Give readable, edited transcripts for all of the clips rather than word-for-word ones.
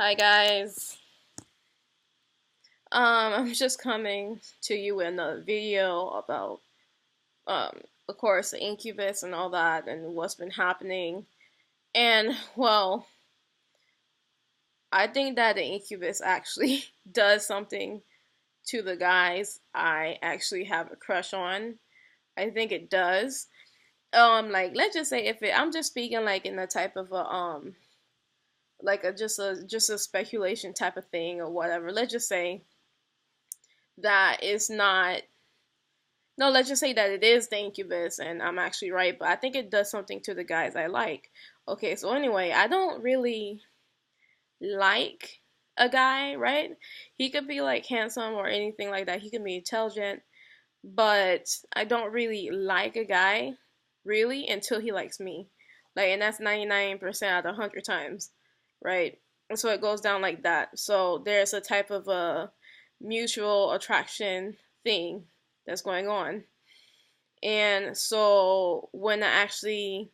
Hi guys. I'm just coming to you with another video about of course the Incubus and all that and what's been happening. And well, I think that the Incubus actually does something to the guys I actually have a crush on. I think it does. Like let's just say if it I'm just speaking like in the type of a like a just a speculation type of thing or whatever. Let's just say that it's not. No, let's just say that it is the Incubus, and I'm actually right, but I think it does something to the guys I like. Okay, so anyway, I don't really like a guy, right? He could be like handsome or anything like that. He could be intelligent, but I don't really like a guy really until he likes me. Like, and that's 99% out of 100 times, right? And so it goes down like that. So there's a type of a mutual attraction thing that's going on. And so when I actually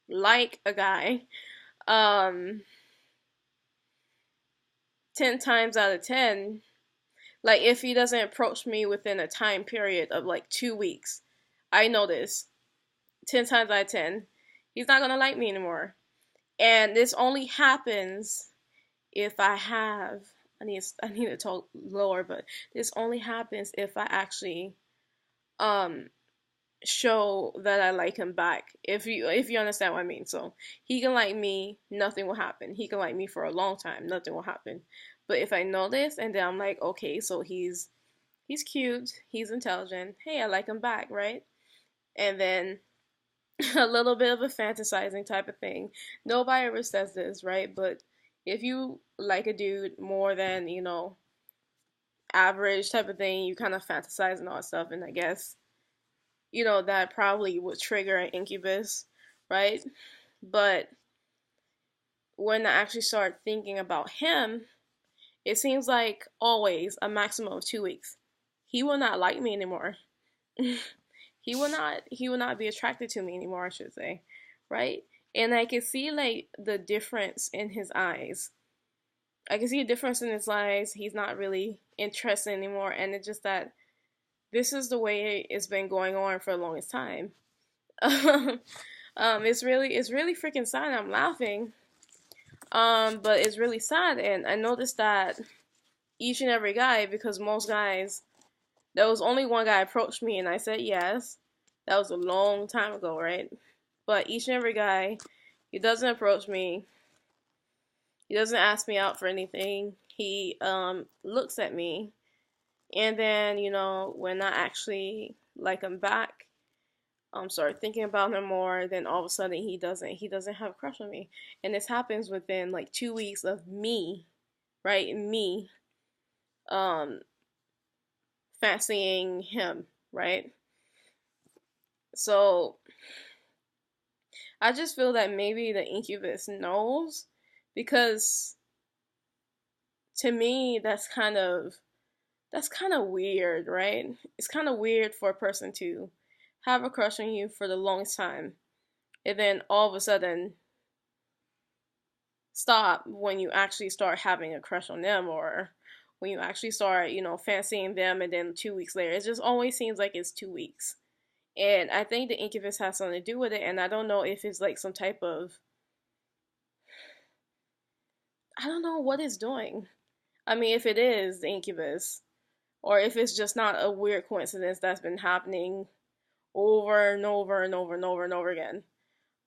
like a guy, um 10 times out of 10, like if he doesn't approach me within a time period of like 2 weeks, I know this. 10 times out of 10, he's not going to like me anymore. And this only happens if I need to talk lower, but this only happens if I actually um show that I like him back. If you understand what I mean. So he can like me, nothing will happen. He can like me for a long time, nothing will happen. But if I know this and then I'm like, okay, so he's cute, he's intelligent. Hey, I like him back, right? And then a little bit of a fantasizing type of thing. Nobody ever says this, right? But if you like a dude more than, average type of thing, you kind of fantasize and all that stuff, and I guess that probably would trigger an incubus, right? But when I actually start thinking about him, it seems like always a maximum of 2 weeks. He will not like me anymore. He will not be attracted to me anymore, I should say. Right? And I can see like the difference in his eyes. I can see a difference in his eyes. He's not really interested anymore, and it's just that this is the way it's been going on for the longest time. It's really freaking sad. I'm laughing. But it's really sad, and I noticed that each and every guy, because most guys, there was only one guy approached me, and I said yes. That was a long time ago, right? But each and every guy, he doesn't approach me. He doesn't ask me out for anything. He looks at me, and then when I actually like him back, start thinking about him more, then all of a sudden he doesn't have a crush on me. And this happens within like 2 weeks of me, right? Me um fancying him, right? So I just feel that maybe the incubus knows, because to me that's kind of weird, right? It's kind of weird for a person to have a crush on you for the longest time and then all of a sudden stop when you actually start having a crush on them, or when you actually start, fancying them, and then 2 weeks later. It just always seems like it's 2 weeks. And I think the incubus has something to do with it, and I don't know if it's like some type of, I don't know what it's doing. I mean, if it is the incubus, or if it's just not a weird coincidence that's been happening over and over and over and over and over again.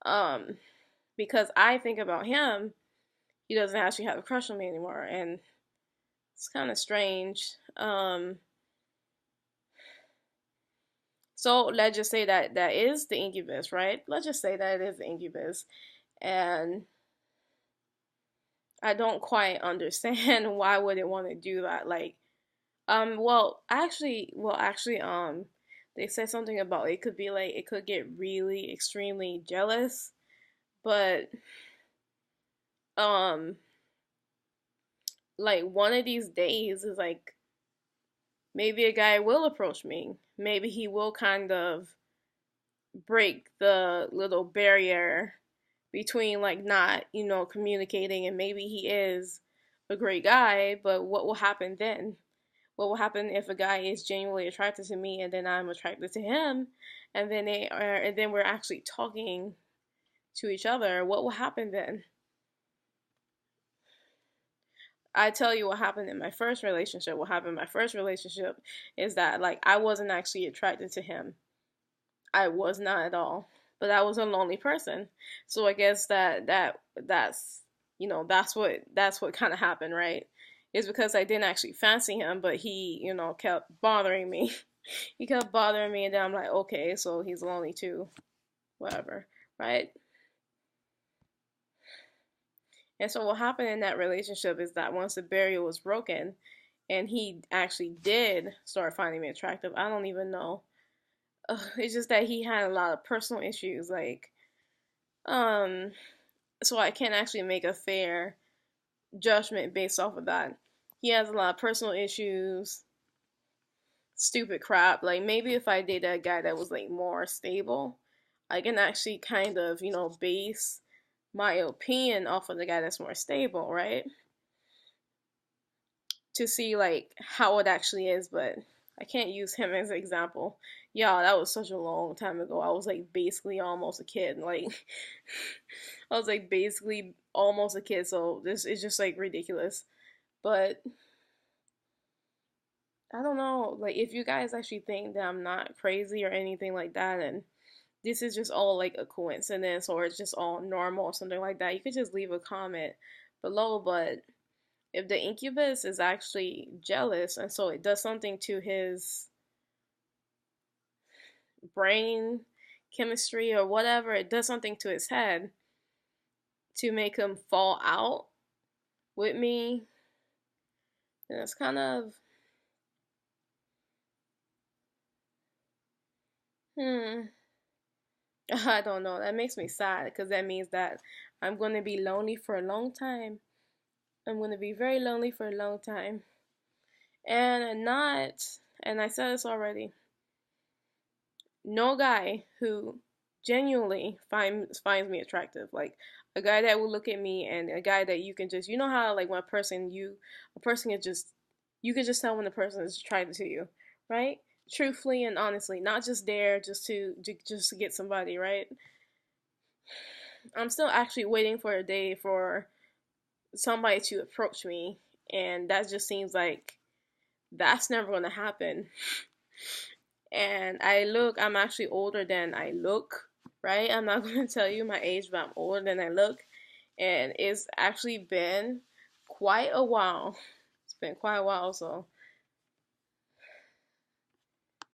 Um, because I think about him, he doesn't actually have a crush on me anymore, and it's kind of strange. So let's just say that that is the incubus, right? Let's just say that it is the incubus, and I don't quite understand why would it want to do that. Like, they said something about it could be like it could get really extremely jealous, but um, like one of these days is like maybe a guy will approach me. Maybe he will kind of break the little barrier between like not, communicating, and maybe he is a great guy, but what will happen then? What will happen if a guy is genuinely attracted to me and then I'm attracted to him, and then we're actually talking to each other? What will happen then? I tell you what happened in my first relationship. What happened in my first relationship is that like I wasn't actually attracted to him. I was not at all. But I was a lonely person. So I guess that's that's what kind of happened, right? It's because I didn't actually fancy him, but he, kept bothering me. He kept bothering me, and then I'm like, okay, so he's lonely too. Whatever, right? And so what happened in that relationship is that once the barrier was broken and he actually did start finding me attractive, I don't even know. It's just that he had a lot of personal issues, like, um, so I can't actually make a fair judgment based off of that. He has a lot of personal issues, stupid crap. Like maybe if I dated a guy that was like more stable, I can actually kind of, base my opinion off of the guy that's more stable, right? To see like how it actually is, but I can't use him as an example. Yeah, that was such a long time ago. I was like basically almost a kid. Like I was like basically almost a kid, so this is just like ridiculous. But I don't know, like if you guys actually think that I'm not crazy or anything like that, and this is just all like a coincidence or it's just all normal or something like that, you could just leave a comment below. But if the incubus is actually jealous and so it does something to his brain chemistry or whatever, it does something to his head to make him fall out with me, then it's kind of, hmm, I don't know. That makes me sad because that means that I'm going to be lonely for a long time. I'm going to be very lonely for a long time. And not, and I said this already, no guy who genuinely finds me attractive, like a guy that will look at me, and a guy that you can just, how like when a person can just, you can just tell when the person is attracted to you, right? Truthfully and honestly, not just there just to get somebody, right? I'm still actually waiting for a day for somebody to approach me, and that just seems like that's never going to happen. And I'm actually older than I look, right? I'm not going to tell you my age, but I'm older than I look. And it's actually been quite a while. It's been quite a while, so